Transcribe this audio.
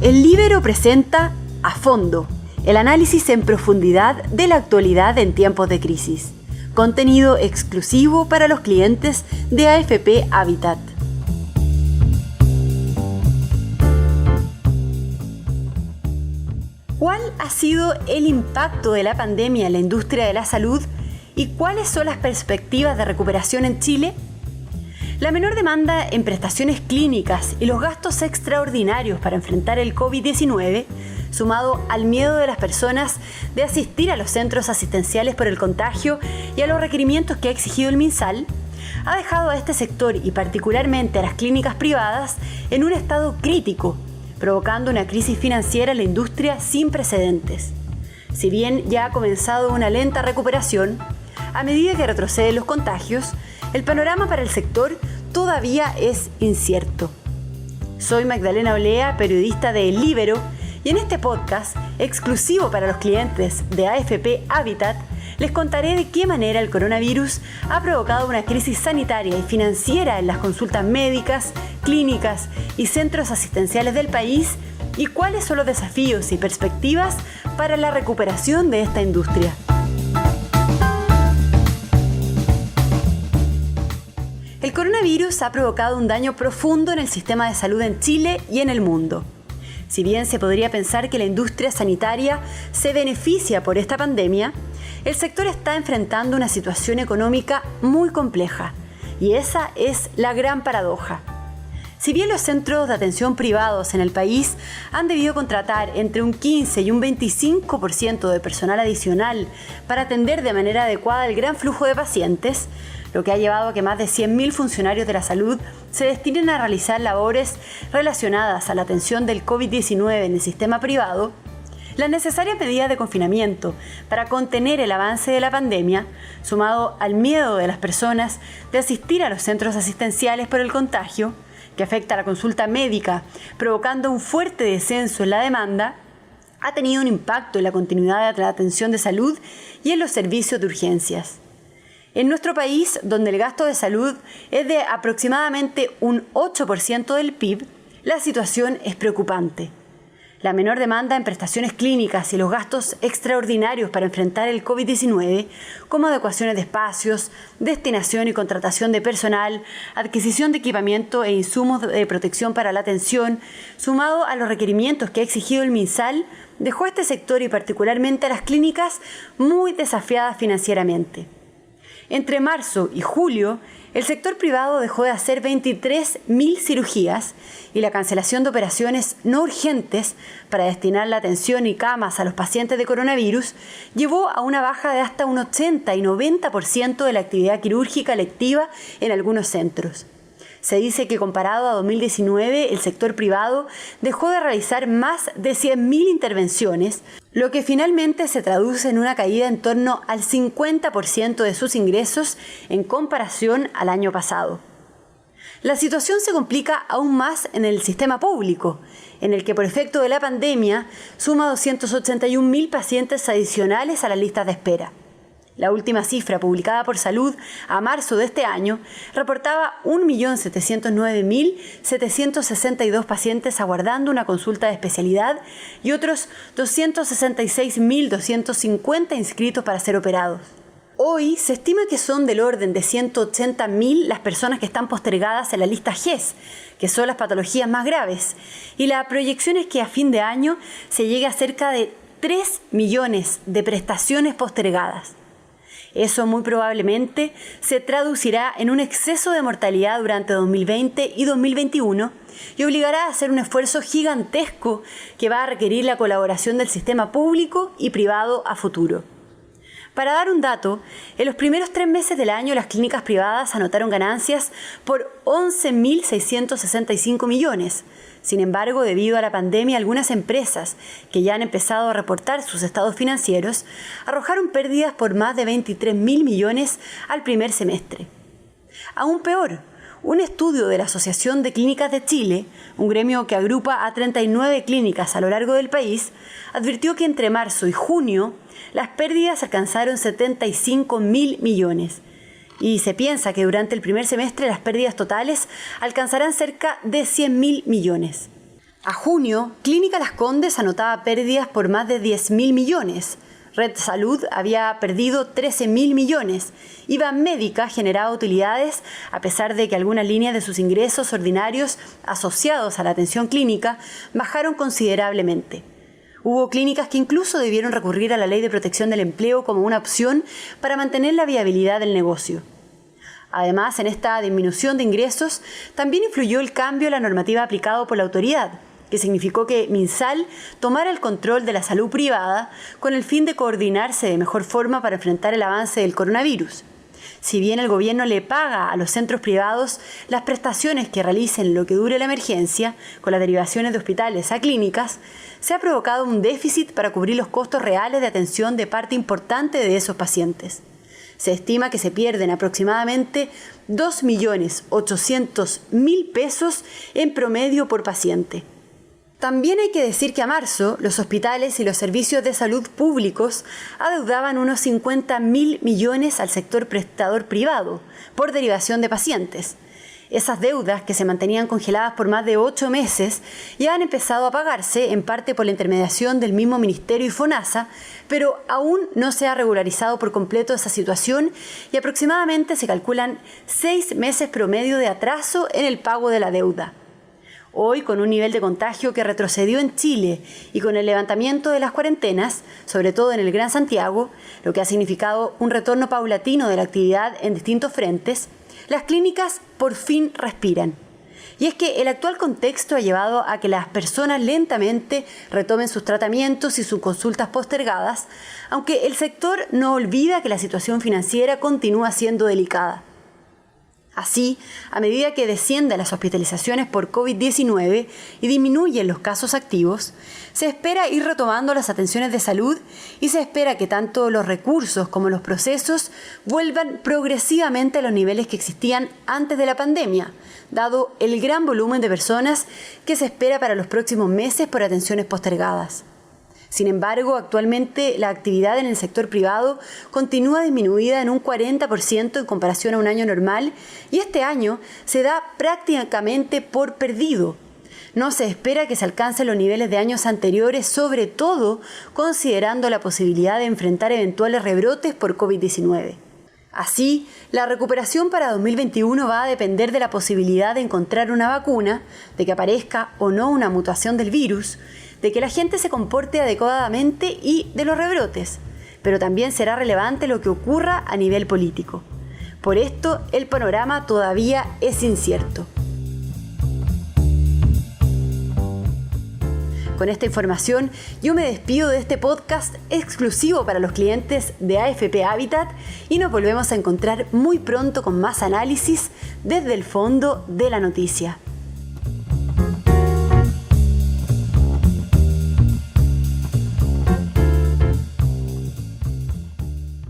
El Líbero presenta A Fondo, el análisis en profundidad de la actualidad en tiempos de crisis. Contenido exclusivo para los clientes de AFP Habitat. ¿Cuál ha sido el impacto de la pandemia en la industria de la salud y cuáles son las perspectivas de recuperación en Chile? La menor demanda en prestaciones clínicas y los gastos extraordinarios para enfrentar el COVID-19, sumado al miedo de las personas de asistir a los centros asistenciales por el contagio y a los requerimientos que ha exigido el MinSal, ha dejado a este sector y particularmente a las clínicas privadas en un estado crítico, provocando una crisis financiera en la industria sin precedentes. Si bien ya ha comenzado una lenta recuperación, a medida que retroceden los contagios, el panorama para el sector todavía es incierto. Soy Magdalena Olea, periodista de El Líbero, y en este podcast, exclusivo para los clientes de AFP Habitat, les contaré de qué manera el coronavirus ha provocado una crisis sanitaria y financiera en las consultas médicas, clínicas y centros asistenciales del país y cuáles son los desafíos y perspectivas para la recuperación de esta industria. El coronavirus ha provocado un daño profundo en el sistema de salud en Chile y en el mundo. Si bien se podría pensar que la industria sanitaria se beneficia por esta pandemia, el sector está enfrentando una situación económica muy compleja, y esa es la gran paradoja. Si bien los centros de atención privados en el país han debido contratar entre un 15 y un 25% de personal adicional para atender de manera adecuada el gran flujo de pacientes, lo que ha llevado a que más de 100.000 funcionarios de la salud se destinen a realizar labores relacionadas a la atención del COVID-19 en el sistema privado, las necesarias medidas de confinamiento para contener el avance de la pandemia, sumado al miedo de las personas de asistir a los centros asistenciales por el contagio, que afecta a la consulta médica, provocando un fuerte descenso en la demanda, ha tenido un impacto en la continuidad de la atención de salud y en los servicios de urgencias. En nuestro país, donde el gasto de salud es de aproximadamente un 8% del PIB, la situación es preocupante. La menor demanda en prestaciones clínicas y los gastos extraordinarios para enfrentar el COVID-19, como adecuaciones de espacios, destinación y contratación de personal, adquisición de equipamiento e insumos de protección para la atención, sumado a los requerimientos que ha exigido el MinSal, dejó a este sector y particularmente a las clínicas muy desafiadas financieramente. Entre marzo y julio, el sector privado dejó de hacer 23.000 cirugías y la cancelación de operaciones no urgentes para destinar la atención y camas a los pacientes de coronavirus llevó a una baja de hasta un 80 y 90% de la actividad quirúrgica electiva en algunos centros. Se dice que comparado a 2019, el sector privado dejó de realizar más de 100.000 intervenciones, lo que finalmente se traduce en una caída en torno al 50% de sus ingresos en comparación al año pasado. La situación se complica aún más en el sistema público, en el que por efecto de la pandemia suma 281.000 pacientes adicionales a las listas de espera. La última cifra publicada por Salud a marzo de este año reportaba 1.709.762 pacientes aguardando una consulta de especialidad y otros 266.250 inscritos para ser operados. Hoy se estima que son del orden de 180.000 las personas que están postergadas en la lista GES, que son las patologías más graves, y la proyección es que a fin de año se llegue a cerca de 3 millones de prestaciones postergadas. Eso muy probablemente se traducirá en un exceso de mortalidad durante 2020 y 2021 y obligará a hacer un esfuerzo gigantesco que va a requerir la colaboración del sistema público y privado a futuro. Para dar un dato, en los primeros 3 meses del año las clínicas privadas anotaron ganancias por 11.665 millones. Sin embargo, debido a la pandemia, algunas empresas que ya han empezado a reportar sus estados financieros arrojaron pérdidas por más de 23.000 millones al primer semestre. Aún peor, un estudio de la Asociación de Clínicas de Chile, un gremio que agrupa a 39 clínicas a lo largo del país, advirtió que entre marzo y junio las pérdidas alcanzaron 75.000 millones. Y se piensa que durante el primer semestre las pérdidas totales alcanzarán cerca de 100.000 millones. A junio, Clínica Las Condes anotaba pérdidas por más de 10.000 millones. Red Salud había perdido 13.000 millones y Banmédica generaba utilidades a pesar de que algunas líneas de sus ingresos ordinarios asociados a la atención clínica bajaron considerablemente. Hubo clínicas que incluso debieron recurrir a la Ley de Protección del Empleo como una opción para mantener la viabilidad del negocio. Además, en esta disminución de ingresos también influyó el cambio en la normativa aplicado por la autoridad, que significó que MinSal tomara el control de la salud privada con el fin de coordinarse de mejor forma para enfrentar el avance del coronavirus. Si bien el gobierno le paga a los centros privados las prestaciones que realicen lo que dure la emergencia, con las derivaciones de hospitales a clínicas, se ha provocado un déficit para cubrir los costos reales de atención de parte importante de esos pacientes. Se estima que se pierden aproximadamente 2.800.000 pesos en promedio por paciente. También hay que decir que a marzo los hospitales y los servicios de salud públicos adeudaban unos 50.000 millones al sector prestador privado por derivación de pacientes. Esas deudas, que se mantenían congeladas por más de 8 meses, ya han empezado a pagarse, en parte por la intermediación del mismo Ministerio y FONASA, pero aún no se ha regularizado por completo esa situación y aproximadamente se calculan 6 meses promedio de atraso en el pago de la deuda. Hoy, con un nivel de contagio que retrocedió en Chile y con el levantamiento de las cuarentenas, sobre todo en el Gran Santiago, lo que ha significado un retorno paulatino de la actividad en distintos frentes, las clínicas por fin respiran. Y es que el actual contexto ha llevado a que las personas lentamente retomen sus tratamientos y sus consultas postergadas, aunque el sector no olvida que la situación financiera continúa siendo delicada. Así, a medida que descienden las hospitalizaciones por COVID-19 y disminuyen los casos activos, se espera ir retomando las atenciones de salud y se espera que tanto los recursos como los procesos vuelvan progresivamente a los niveles que existían antes de la pandemia, dado el gran volumen de personas que se espera para los próximos meses por atenciones postergadas. Sin embargo, actualmente la actividad en el sector privado continúa disminuida en un 40% en comparación a un año normal y este año se da prácticamente por perdido. No se espera que se alcancen los niveles de años anteriores, sobre todo considerando la posibilidad de enfrentar eventuales rebrotes por COVID-19. Así, la recuperación para 2021 va a depender de la posibilidad de encontrar una vacuna, de que aparezca o no una mutación del virus, de que la gente se comporte adecuadamente y de los rebrotes, pero también será relevante lo que ocurra a nivel político. Por esto, el panorama todavía es incierto. Con esta información, yo me despido de este podcast exclusivo para los clientes de AFP Habitat y nos volvemos a encontrar muy pronto con más análisis desde el fondo de la noticia.